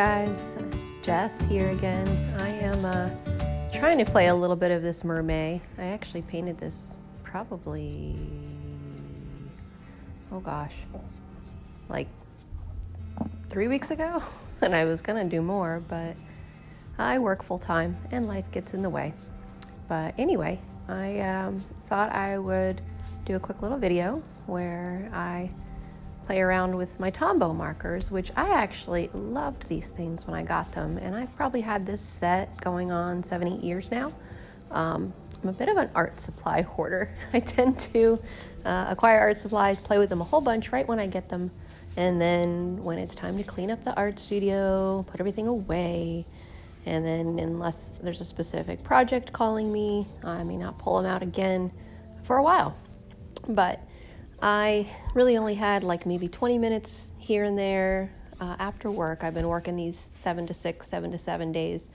guys, Jess here again. I am trying to play a little bit of this mermaid. I actually painted this probably, oh gosh, like 3 weeks ago, and I was gonna do more, but I work full time and life gets in the way. But anyway, I thought I would do a quick little video where I play around with my Tombow markers, which I actually loved these things when I got them, and I've probably had this set going on 7-8 years now. I'm a bit of an art supply hoarder. I tend to acquire art supplies, play with them a whole bunch right when I get them, and then when it's time to clean up the art studio, put everything away, and then unless there's a specific project calling me, I may not pull them out again for a while. But I really only had like maybe 20 minutes here and there after work. I've been working these 7 to 6, 7 to 7 days,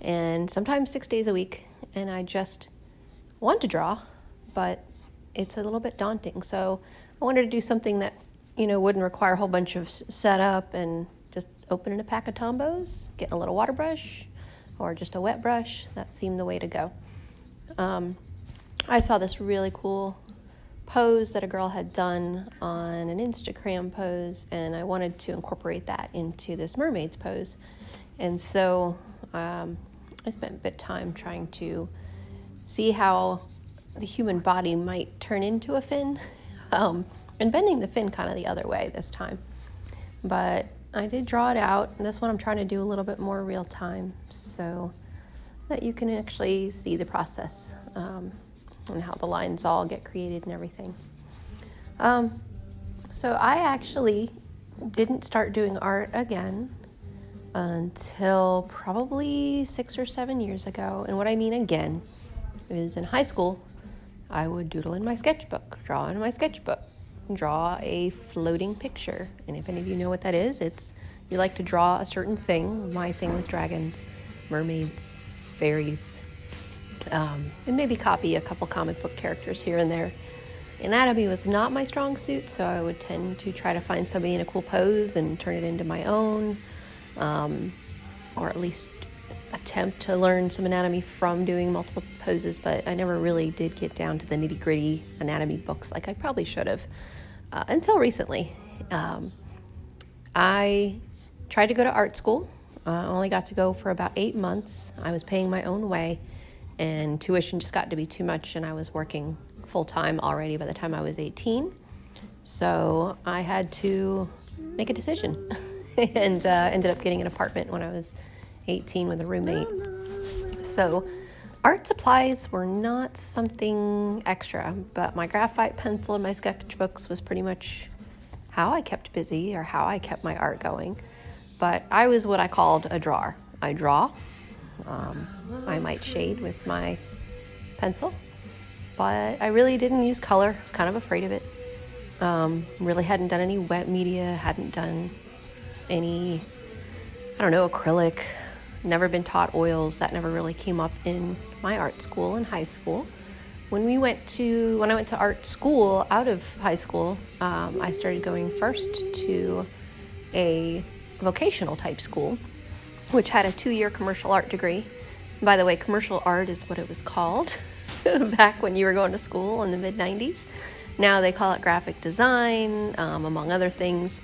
and sometimes 6 days a week, and I just want to draw, but it's a little bit daunting. So I wanted to do something that, you know, wouldn't require a whole bunch of setup, and just opening a pack of Tombows, getting a little water brush or just a wet brush. That seemed the way to go. I saw this really cool pose that a girl had done on an Instagram pose, and I wanted to incorporate that into this mermaid's pose. And so I spent a bit of time trying to see how the human body might turn into a fin, and bending the fin kind of the other way this time. But I did draw it out, and this one I'm trying to do a little bit more real time so that you can actually see the process and how the lines all get created and everything. So I actually didn't start doing art again until probably 6 or 7 years ago. And what I mean again is in high school, I would doodle in my sketchbook, draw in my sketchbook, draw a floating picture. And if any of you know what that is, it's you like to draw a certain thing. My thing was dragons, mermaids, fairies, and maybe copy a couple comic book characters here and there. Anatomy was not my strong suit, so I would tend to try to find somebody in a cool pose and turn it into my own, or at least attempt to learn some anatomy from doing multiple poses, but I never really did get down to the nitty-gritty anatomy books like I probably should have, until recently. I tried to go to art school. I only got to go for about 8 months. I was paying my own way, and tuition just got to be too much, and I was working full-time already by the time I was 18. So I had to make a decision and ended up getting an apartment when I was 18 with a roommate. So art supplies were not something extra, but my graphite pencil and my sketchbooks was pretty much how I kept busy or how I kept my art going. But I was what I called a drawer. I draw. I might shade with my pencil, but I really didn't use color. I was kind of afraid of it. Really hadn't done any wet media, hadn't done any, acrylic, never been taught oils. That never really came up in my art school in high school. When I went to art school out of high school, I started going first to a vocational type school, which had a 2-year commercial art degree. And by the way, commercial art is what it was called back when you were going to school in the mid-90s. Now they call it graphic design, among other things.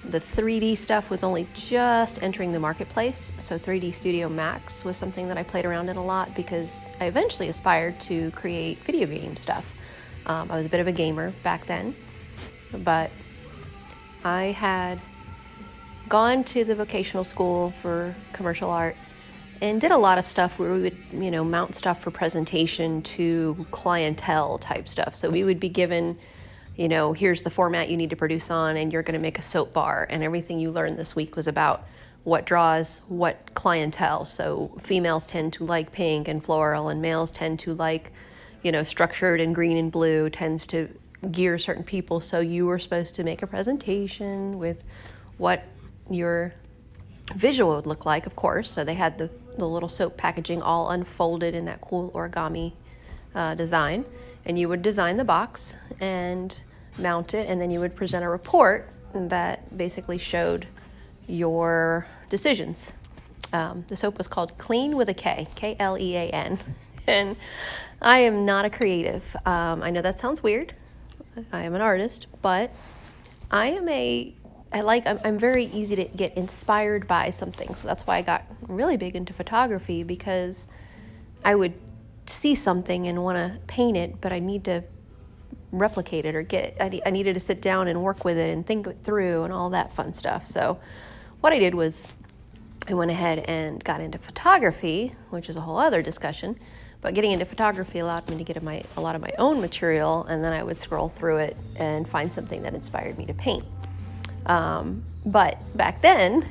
The 3D stuff was only just entering the marketplace, so 3D Studio Max was something that I played around in a lot because I eventually aspired to create video game stuff. I was a bit of a gamer back then, but I had gone to the vocational school for commercial art and did a lot of stuff where we would, mount stuff for presentation to clientele type stuff. So we would be given, here's the format you need to produce on, and you're going to make a soap bar, and everything you learned this week was about what draws what clientele. So females tend to like pink and floral, and males tend to like, structured and green and blue, tends to gear certain people. So you were supposed to make a presentation with what your visual would look like, of course. So they had the little soap packaging all unfolded in that cool origami design, and you would design the box and mount it, and then you would present a report that basically showed your decisions. The soap was called Clean with a K, K-L-E-A-N. And I am not a creative. I know that sounds weird. I am an artist, but I'm very easy to get inspired by something. So that's why I got really big into photography, because I would see something and want to paint it, but I need to replicate it, or I needed to sit down and work with it and think it through and all that fun stuff. So what I did was I went ahead and got into photography, which is a whole other discussion. But getting into photography allowed me to get a lot of my own material, and then I would scroll through it and find something that inspired me to paint. But back then,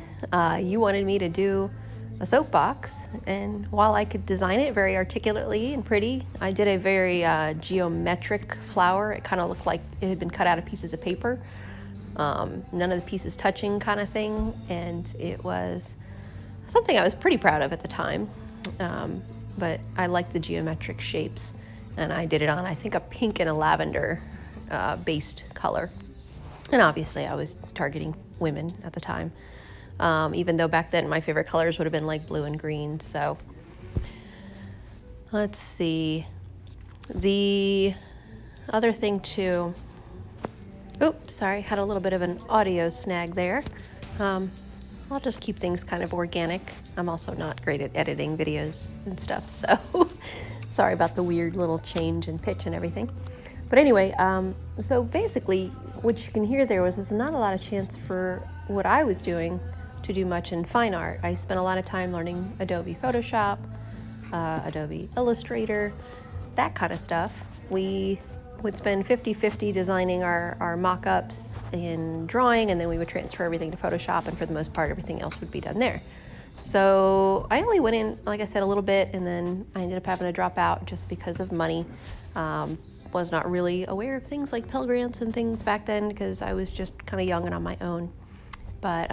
you wanted me to do a soapbox, and while I could design it very articulately and pretty, I did a very geometric flower. It kind of looked like it had been cut out of pieces of paper, none of the pieces touching kind of thing, and it was something I was pretty proud of at the time. But I liked the geometric shapes, and I did it on, I think, a pink and a lavender based color. And obviously I was targeting women at the time, even though back then my favorite colors would have been like blue and green. So let's see. The other thing too, oops, sorry, had a little bit of an audio snag there. I'll just keep things kind of organic. I'm also not great at editing videos and stuff, so sorry about the weird little change in pitch and everything. But anyway, so basically what you can hear there was there's not a lot of chance for what I was doing to do much in fine art. I spent a lot of time learning Adobe Photoshop, Adobe Illustrator, that kind of stuff. We would spend 50-50 designing our mock-ups in drawing, and then we would transfer everything to Photoshop, and for the most part everything else would be done there. So I only went in, like I said, a little bit, and then I ended up having to drop out just because of money. Was not really aware of things like Pell Grants and things back then, because I was just kind of young and on my own. But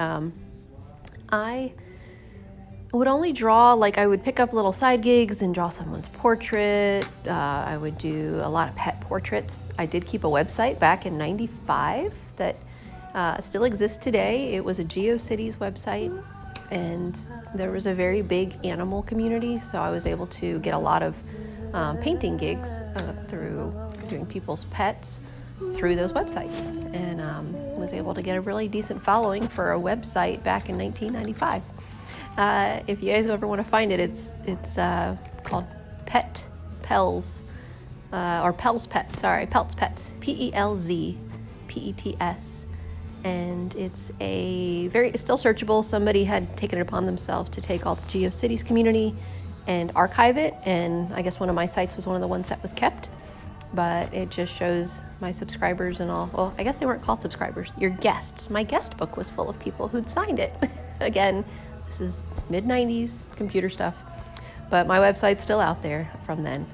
I would only draw, like I would pick up little side gigs and draw someone's portrait. I would do a lot of pet portraits. I did keep a website back in '95 that still exists today. It was a GeoCities website, and there was a very big animal community, so I was able to get a lot of painting gigs through doing people's pets through those websites, and was able to get a really decent following for a website back in 1995. If you guys ever want to find it, it's called Pels Pets, Pelts, and it's still searchable. Somebody had taken it upon themselves to take all the GeoCities community and archive it, and I guess one of my sites was one of the ones that was kept, but it just shows my subscribers and all. Well, I guess they weren't called subscribers, your guests. My guest book was full of people who'd signed it. Again, this is mid-90s computer stuff, but my website's still out there from then.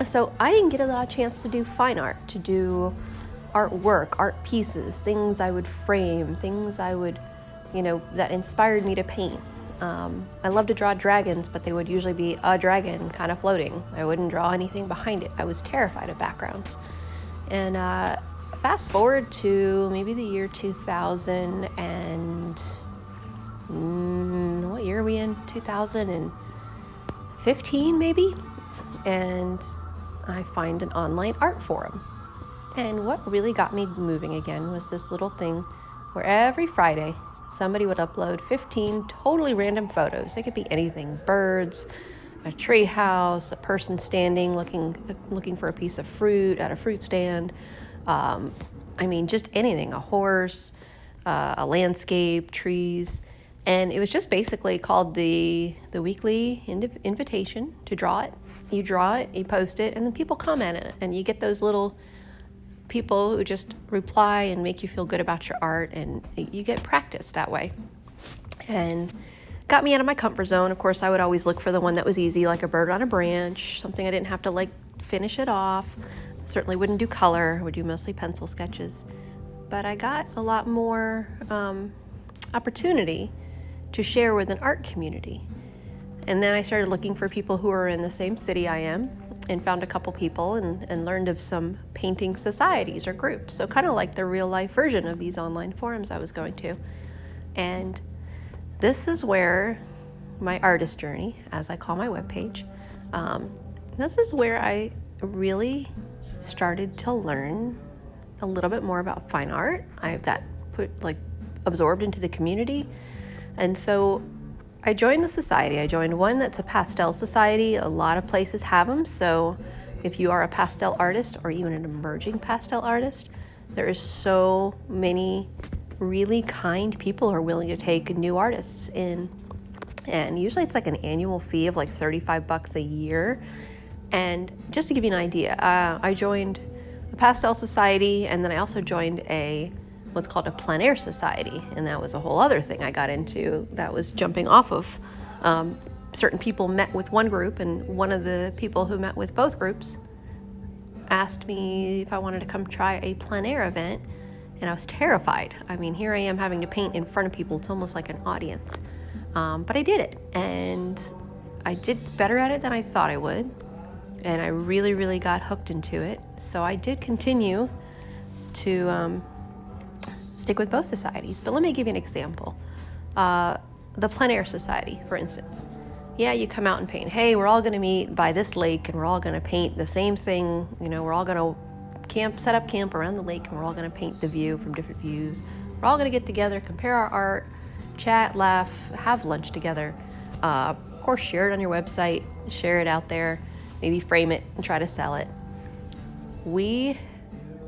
So I didn't get a lot of chance to do fine art, to do artwork, art pieces, things I would frame, things I would, that inspired me to paint. I love to draw dragons, but they would usually be a dragon kind of floating. I wouldn't draw anything behind it. I was terrified of backgrounds. And fast forward to maybe the year 2000 and what year are we in? 2015 maybe? And I find an online art forum. And what really got me moving again was this little thing where every Friday somebody would upload 15 totally random photos. They could be anything: birds, a tree house, a person standing looking for a piece of fruit at a fruit stand. Just anything, a horse, a landscape, trees. And it was just basically called the weekly invitation to draw it. You draw it, you post it, and then people comment on it. And you get those little people who just reply and make you feel good about your art, and you get practice that way. And got me out of my comfort zone. Of course, I would always look for the one that was easy, like a bird on a branch, something I didn't have to finish it off. Certainly wouldn't do color, would do mostly pencil sketches. But I got a lot more opportunity to share with an art community. And then I started looking for people who are in the same city I am, and found a couple people and learned of some painting societies or groups. So kind of like the real life version of these online forums I was going to. And this is where my artist journey, as I call my webpage, this is where I really started to learn a little bit more about fine art. I got absorbed into the community. And so I joined the society. I joined one that's a pastel society. A lot of places have them. So if you are a pastel artist or even an emerging pastel artist, there is so many really kind people who are willing to take new artists in. And usually it's like an annual fee of like $35 a year. And just to give you an idea, I joined a pastel society, and then I also joined what's called a plein air society, and that was a whole other thing I got into that was jumping off of. Certain people met with one group, and one of the people who met with both groups asked me if I wanted to come try a plein air event, and I was terrified. I mean, here I am having to paint in front of people. It's almost like an audience. But I did it, and I did better at it than I thought I would, and I really, really got hooked into it. So I did continue to stick with both societies. But let me give you an example. The plein air society, for instance. Yeah, you come out and paint. Hey, we're all going to meet by this lake, and we're all going to paint the same thing. You know, we're all going to set up camp around the lake, and we're all going to paint the view from different views. We're all going to get together, compare our art, chat, laugh, have lunch together. Of course, share it on your website, share it out there, maybe frame it and try to sell it. We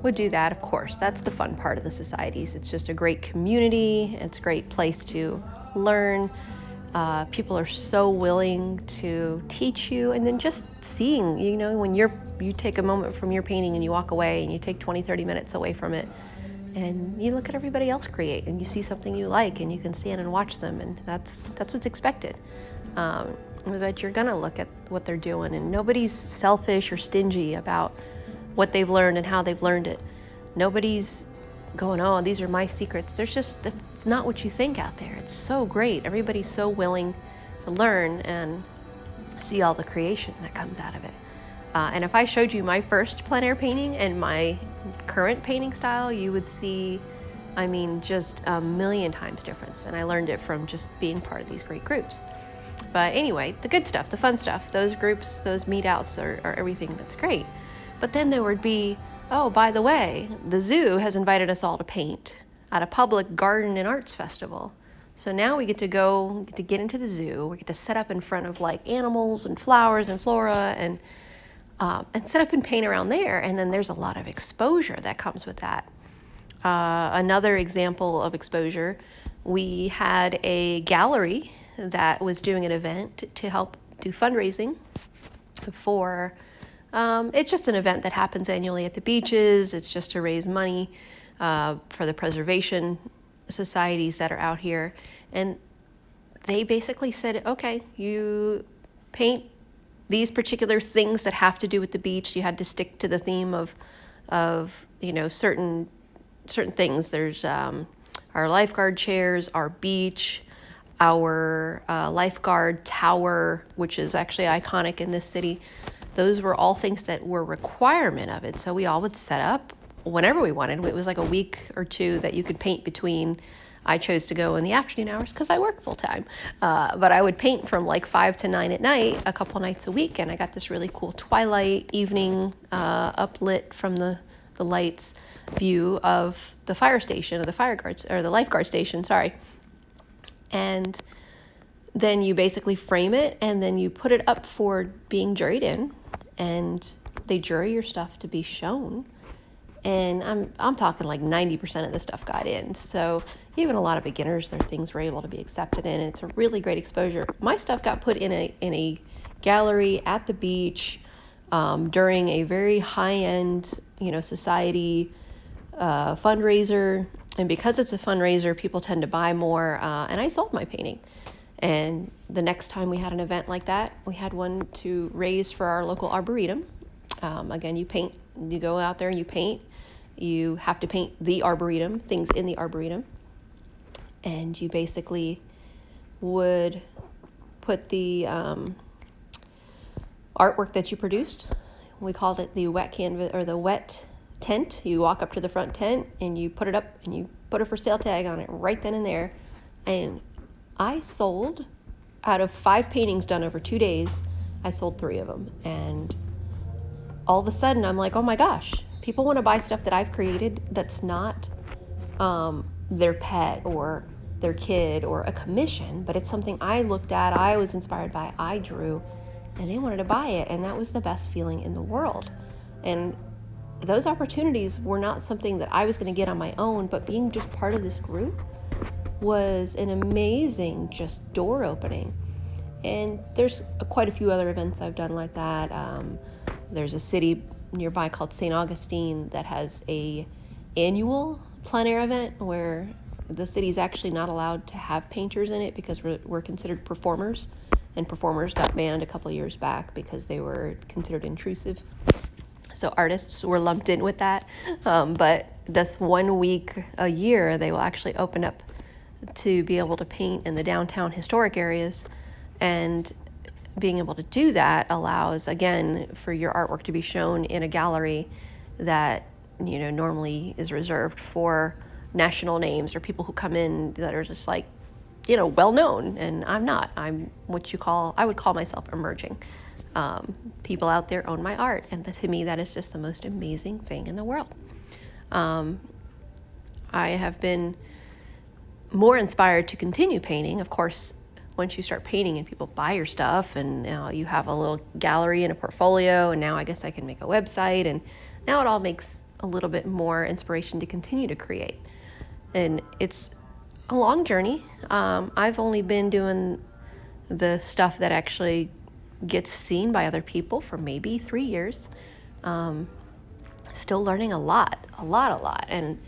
would do that, of course. That's the fun part of the societies. It's just a great community. It's a great place to learn. People are so willing to teach you, and then just seeing, you know, when you take a moment from your painting and you walk away and you take 20, 30 minutes away from it, and you look at everybody else create, and you see something you like, and you can stand and watch them, and that's what's expected. That you're gonna look at what they're doing, and nobody's selfish or stingy about what they've learned and how they've learned it. Nobody's going, oh, these are my secrets. That's not what you think out there. It's so great. Everybody's so willing to learn and see all the creation that comes out of it. And if I showed you my first plein air painting and my current painting style, you would see, I mean, just a million times difference. And I learned it from just being part of these great groups. But anyway, the good stuff, the fun stuff, those groups, those meetouts are everything that's great. But then there would be, oh, by the way, the zoo has invited us all to paint at a public garden and arts festival. So now we get to get into the zoo. We get to set up in front of like animals and flowers and flora and set up and paint around there. And then there's a lot of exposure that comes with that. Another example of exposure, we had a gallery that was doing an event to help do fundraising for, it's just an event that happens annually at the beaches. It's just to raise money for the preservation societies that are out here. And they basically said, okay, you paint these particular things that have to do with the beach. You had to stick to the theme of you know, certain things. There's our lifeguard chairs, our beach, our lifeguard tower, which is actually iconic in this city. Those were all things that were requirement of it. So we all would set up whenever we wanted. It was like a week or two that you could paint between. I chose to go in the afternoon hours because I work full time. But I would paint from like 5 to 9 at night, a couple nights a week. And I got this really cool twilight evening uplit from the lights view of the fire station, or the lifeguard station, sorry. And then you basically frame it, and then you put it up for being juried in, and they jury your stuff to be shown. And I'm talking like 90% of the stuff got in. So even a lot of beginners, their things were able to be accepted in. And it's a really great exposure. My stuff got put in a gallery at the beach during a very high-end, you know, society fundraiser. And because it's a fundraiser, people tend to buy more. And I sold my painting. And the next time we had an event like that, we had one to raise for our local arboretum. Again, you go out there and you paint. You have to paint the arboretum, things in the arboretum. And you basically would put the artwork that you produced We called it the wet canvas or the wet tent. You walk up to the front tent and you put it up and you put a for sale tag on it right then and there. And I sold, out of 5 paintings done over 2 days, I sold 3 of them. And all of a sudden I'm like, oh my gosh, people want to buy stuff that I've created that's not their pet or their kid or a commission, but it's something I looked at, I was inspired by, I drew, and they wanted to buy it. And that was the best feeling in the world. And those opportunities were not something that I was going to get on my own, but being just part of this group was an amazing just door opening. And there's quite a few other events I've done like that. There's a city nearby called St. Augustine that has a annual plein air event where the city's actually not allowed to have painters in it because we're considered performers, and performers got banned a couple years back because they were considered intrusive. So artists were lumped in with that. But this 1 week a year, they will actually open up to be able to paint in the downtown historic areas. And being able to do that allows, again, for your artwork to be shown in a gallery that, normally is reserved for national names or people who come in that are just like, well known. And I'm not. I'm I would call myself emerging. People out there own my art, and to me that is just the most amazing thing in the world. I have been more inspired to continue painting. Of course, once you start painting and people buy your stuff, and now you have a little gallery and a portfolio, and now I guess I can make a website, and now it all makes a little bit more inspiration to continue to create. And it's a long journey. I've only been doing the stuff that actually gets seen by other people for maybe 3 years. Still learning a lot. And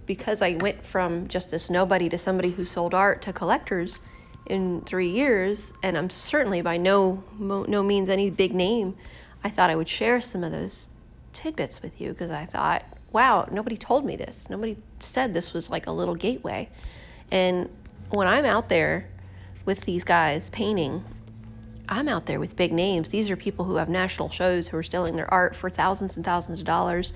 because I went from just this nobody to somebody who sold art to collectors in 3 years, and I'm certainly by no means any big name, I thought I would share some of those tidbits with you because I thought, wow, nobody told me this. Nobody said this was like a little gateway. And when I'm out there with these guys painting, I'm out there with big names. These are people who have national shows, who are selling their art for thousands and thousands of dollars,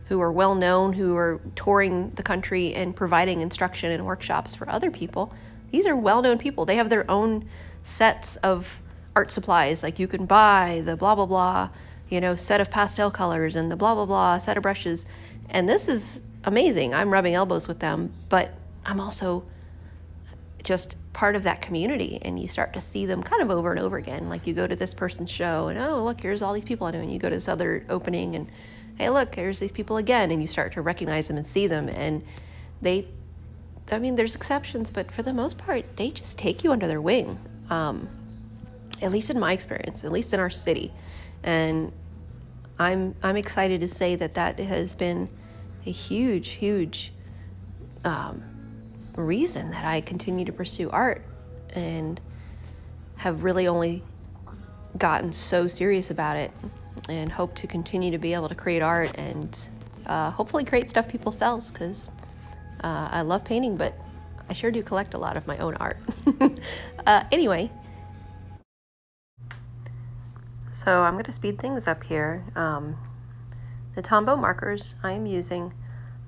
who are well known, who are touring the country and providing instruction and workshops for other people. These are well-known people. They have their own sets of art supplies. Like you can buy the blah, blah, blah, set of pastel colors and the blah, blah, blah set of brushes. And this is amazing. I'm rubbing elbows with them, but I'm also just part of that community, and you start to see them kind of over and over again. Like you go to this person's show and, oh, look, here's all these people I know. And you go to this other opening and, hey, look, here's these people again. And you start to recognize them and see them. And there's exceptions, but for the most part, they just take you under their wing. At least in my experience, at least in our city. And I'm excited to say that has been a huge reason that I continue to pursue art, and have really only gotten so serious about it, and hope to continue to be able to create art and hopefully create stuff people sells, because I love painting, but I sure do collect a lot of my own art. Anyway, so I'm going to speed things up here. The Tombow markers I am using,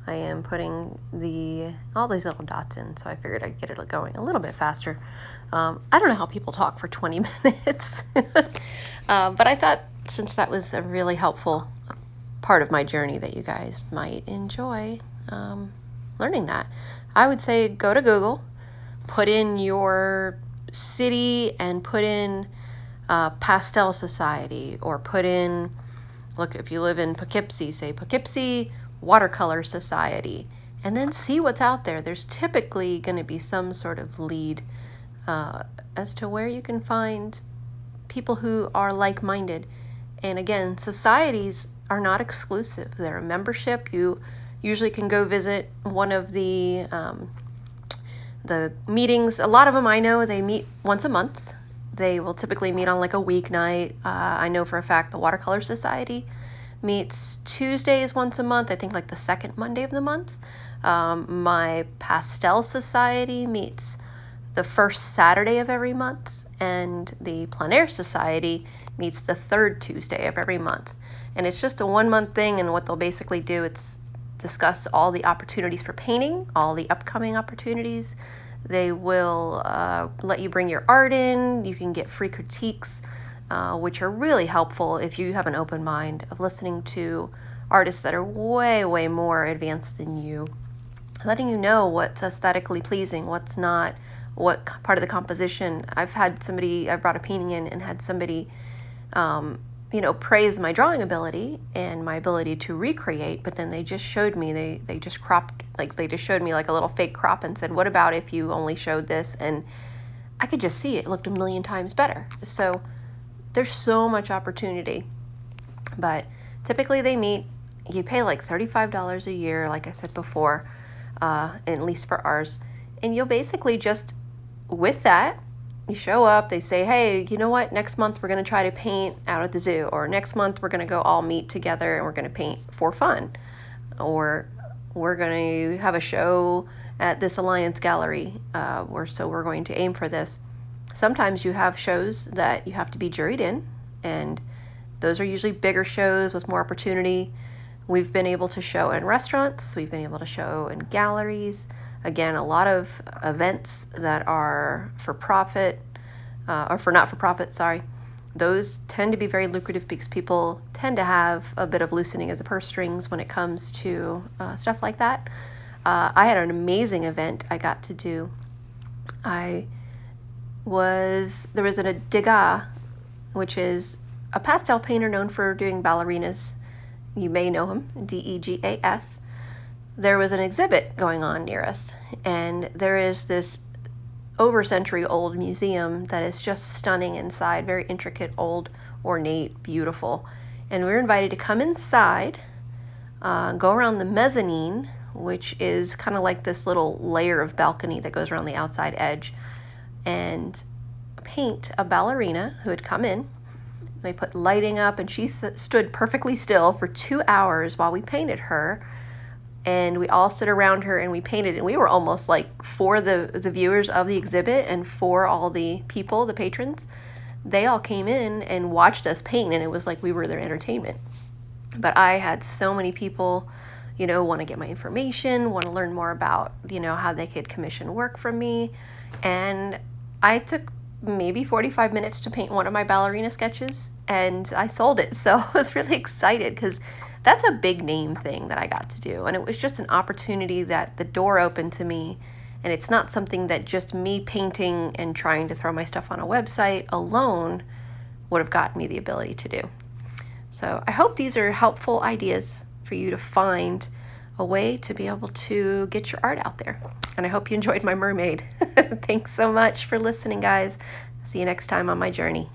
I am putting all these little dots in, so I figured I'd get it going a little bit faster. I don't know how people talk for 20 minutes, but I thought since that was a really helpful part of my journey that you guys might enjoy learning that. I would say go to Google, put in your city and put in Pastel Society, or put in, look, if you live in Poughkeepsie, say Poughkeepsie Watercolor Society, and then see what's out there. There's typically going to be some sort of lead as to where you can find people who are like-minded. And again, societies are not exclusive. They're a membership. You usually can go visit one of the meetings. A lot of them I know, they meet once a month. They will typically meet on like a weeknight. I know for a fact the Watercolor Society meets Tuesdays once a month, I think like the second Monday of the month. My Pastel Society meets the first Saturday of every month, and the Plein Air Society meets the third Tuesday of every month. And it's just a 1-month thing, and what they'll basically do, it's discuss all the opportunities for painting, all the upcoming opportunities. They will let you bring your art in. You can get free critiques, which are really helpful if you have an open mind of listening to artists that are way, way more advanced than you, letting you know what's aesthetically pleasing, what's not, what part of the composition. I brought a painting in and had somebody praise my drawing ability and my ability to recreate, but then they just showed me, they just showed me like a little fake crop and said, what about if you only showed this? And I could just see it looked a million times better. So there's so much opportunity, but typically they meet, you pay like $35 a year, like I said before, at least for ours, and you'll basically just, with that, you show up, they say, hey, you know what, next month we're going to try to paint out at the zoo, or next month we're going to go all meet together and we're going to paint for fun, or we're going to have a show at this Alliance Gallery, so we're going to aim for this. Sometimes you have shows that you have to be juried in, and those are usually bigger shows with more opportunity. We've been able to show in restaurants, we've been able to show in galleries. Again, a lot of events that are for profit, or for not for profit, sorry. Those tend to be very lucrative because people tend to have a bit of loosening of the purse strings when it comes to stuff like that. I had an amazing event I got to do. There was a Degas, which is a pastel painter known for doing ballerinas. You may know him, Degas. There was an exhibit going on near us, and there is this over-century-old museum that is just stunning inside, very intricate, old, ornate, beautiful. And we were invited to come inside, go around the mezzanine, which is kind of like this little layer of balcony that goes around the outside edge, and paint a ballerina who had come in. They put lighting up, and she stood perfectly still for 2 hours while we painted her. And we all stood around her and we painted, and we were almost like, for the viewers of the exhibit and for all the people, the patrons, they all came in and watched us paint, and it was like we were their entertainment. But I had so many people, want to get my information, want to learn more about, how they could commission work from me. And I took maybe 45 minutes to paint one of my ballerina sketches, and I sold it. So I was really excited because that's a big name thing that I got to do. And it was just an opportunity that the door opened to me. And it's not something that just me painting and trying to throw my stuff on a website alone would have gotten me the ability to do. So I hope these are helpful ideas for you to find a way to be able to get your art out there. And I hope you enjoyed my mermaid. Thanks so much for listening, guys. See you next time on my journey.